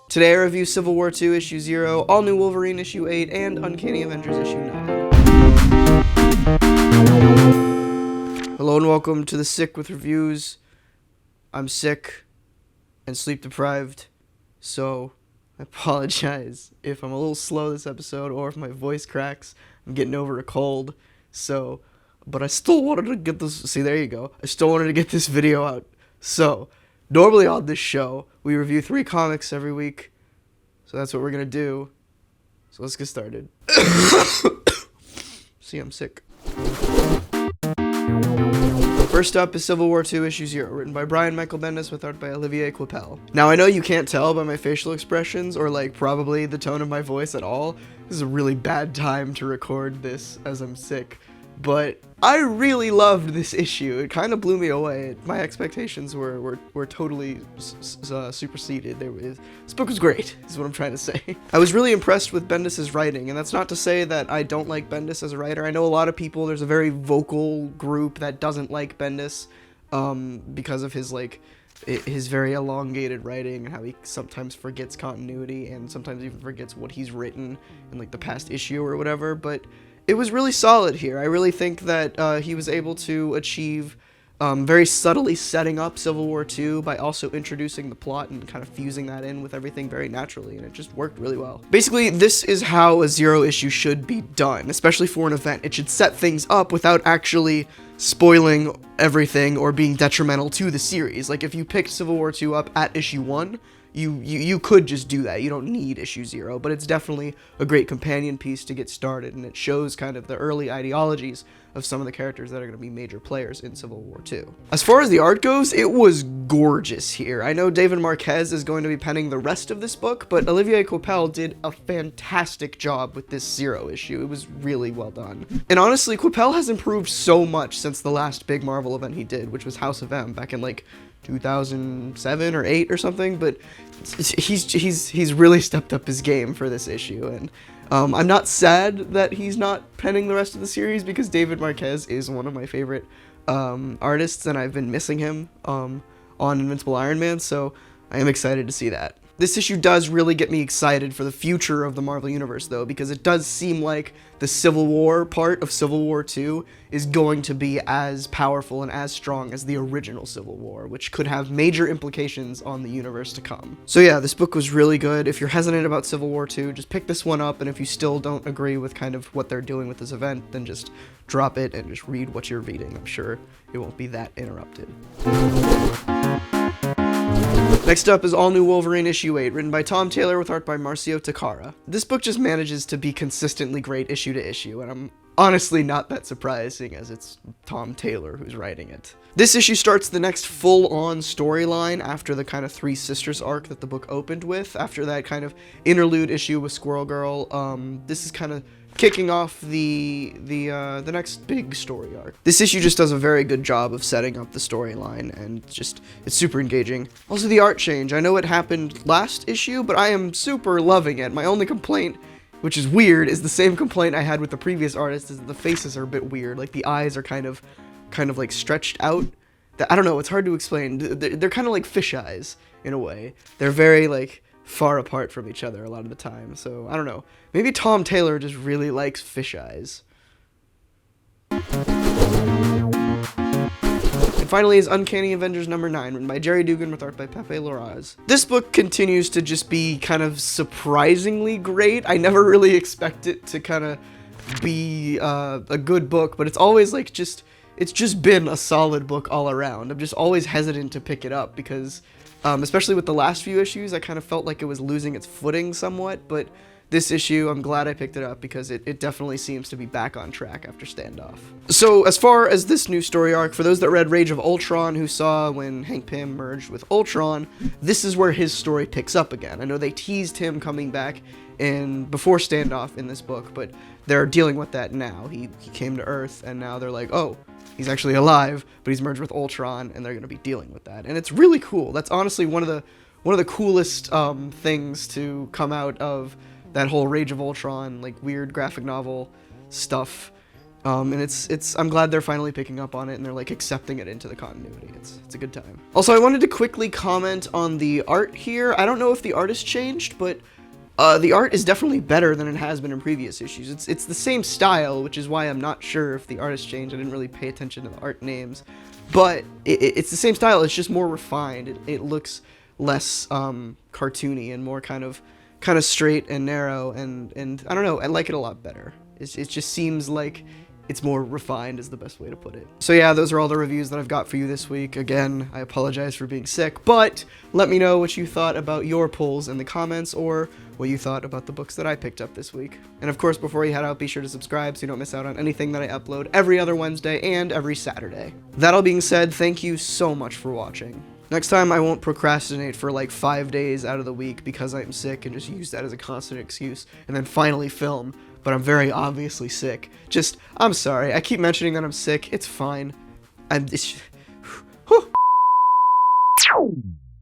Today I review Civil War II issue 0, All New Wolverine issue 8, and Uncanny Avengers issue 9. Hello and welcome to the Sick with Reviews. I'm sick and sleep deprived, so I apologize if I'm a little slow this episode or if my voice cracks. I'm getting over a cold, but I still wanted to get this, see, there you go. I still wanted to get this video out. So, normally on this show, we review 3 comics every week, so that's what we're gonna do. So let's get started. See, I'm sick. First up is Civil War II issue 0, written by Brian Michael Bendis with art by Olivier Coipel. Now, I know you can't tell by my facial expressions or probably the tone of my voice at all. This is a really bad time to record this as I'm sick. But I really loved this issue. It kind of blew me away. My expectations were totally superseded. This book was great, is what I'm trying to say. I was really impressed with Bendis' writing, and that's not to say that I don't like Bendis as a writer. I know a lot of people, there's a very vocal group that doesn't like Bendis because of his very elongated writing and how he sometimes forgets continuity and sometimes even forgets what he's written in the past issue or whatever, but it was really solid here. I really think that he was able to achieve very subtly setting up Civil War II by also introducing the plot and kind of fusing that in with everything very naturally, and it just worked really well. Basically, this is how a 0 issue should be done, especially for an event. It should set things up without actually spoiling everything or being detrimental to the series. Like, if you picked Civil War II up at issue 1, you could just do that. You don't need issue 0, but it's definitely a great companion piece to get started, and it shows kind of the early ideologies of some of the characters that are going to be major players in Civil War II. As far as the art goes, it was gorgeous here. I know David Marquez is going to be penning the rest of this book, but Olivier Coipel did a fantastic job with this 0 issue. It was really well done. And honestly, Coipel has improved so much since the last big Marvel event he did, which was House of M back in 2007 or 8 or something, but he's really stepped up his game for this issue, and I'm not sad that he's not penning the rest of the series because David Marquez is one of my favorite artists, and I've been missing him on Invincible Iron Man, so I am excited to see that. This issue does really get me excited for the future of the Marvel Universe, though, because it does seem like the Civil War part of Civil War II is going to be as powerful and as strong as the original Civil War, which could have major implications on the universe to come. So yeah, this book was really good. If you're hesitant about Civil War II, just pick this one up, and if you still don't agree with kind of what they're doing with this event, then just drop it and just read what you're reading. I'm sure it won't be that interrupted. Next up is All New Wolverine issue 8, written by Tom Taylor with art by Marcio Takara. This book just manages to be consistently great issue to issue, and I'm honestly not that surprising as it's Tom Taylor who's writing it. This issue starts the next full-on storyline after the kind of Three Sisters arc that the book opened with. After that kind of interlude issue with Squirrel Girl, this is kind of kicking off the next big story arc. This issue just does a very good job of setting up the storyline, and it's super engaging. Also, the art change. I know it happened last issue, but I am super loving it. My only complaint, which is weird, is the same complaint I had with the previous artist, is that the faces are a bit weird. Like, the eyes are kind of stretched out. I don't know, it's hard to explain. They're kind of like fish eyes, in a way. They're very, far apart from each other a lot of the time, so I don't know. Maybe Tom Taylor just really likes fish eyes. And finally is Uncanny Avengers number 9, written by Jerry Dugan with art by Pepe Larraz. This book continues to just be kind of surprisingly great. I never really expect it to kind of be a good book, but it's always it's just been a solid book all around. I'm just always hesitant to pick it up because especially with the last few issues, I kind of felt like it was losing its footing somewhat, but this issue, I'm glad I picked it up because it definitely seems to be back on track after Standoff. So as far as this new story arc, for those that read Rage of Ultron who saw when Hank Pym merged with Ultron, this is where his story picks up again. I know they teased him coming back before Standoff in this book, but they're dealing with that now. He came to Earth, and now they're like, oh, he's actually alive, but he's merged with Ultron, and they're going to be dealing with that. And it's really cool. That's honestly one of the coolest things to come out of that whole Rage of Ultron, weird graphic novel stuff And I'm glad they're finally picking up on it and they're like accepting it into the continuity. It's a good time. Also, I wanted to quickly comment on the art here. I don't know if the artist changed, but the art is definitely better than it has been in previous issues. It's the same style, which is why I'm not sure if the artist changed. I didn't really pay attention to the art names, but it's the same style. It's just more refined. It looks less cartoony and more kind of straight and narrow, and I don't know. I like it a lot better. It just seems like it's more refined is the best way to put it. So yeah, those are all the reviews that I've got for you this week. Again, I apologize for being sick, but let me know what you thought about your pulls in the comments, or what you thought about the books that I picked up this week. And of course, before you head out, be sure to subscribe so you don't miss out on anything that I upload every other Wednesday and every Saturday. That all being said, thank you so much for watching. Next time, I won't procrastinate for like 5 days out of the week because I'm sick and just use that as a constant excuse and then finally film. But I'm very obviously sick. I'm sorry. I keep mentioning that I'm sick. It's fine.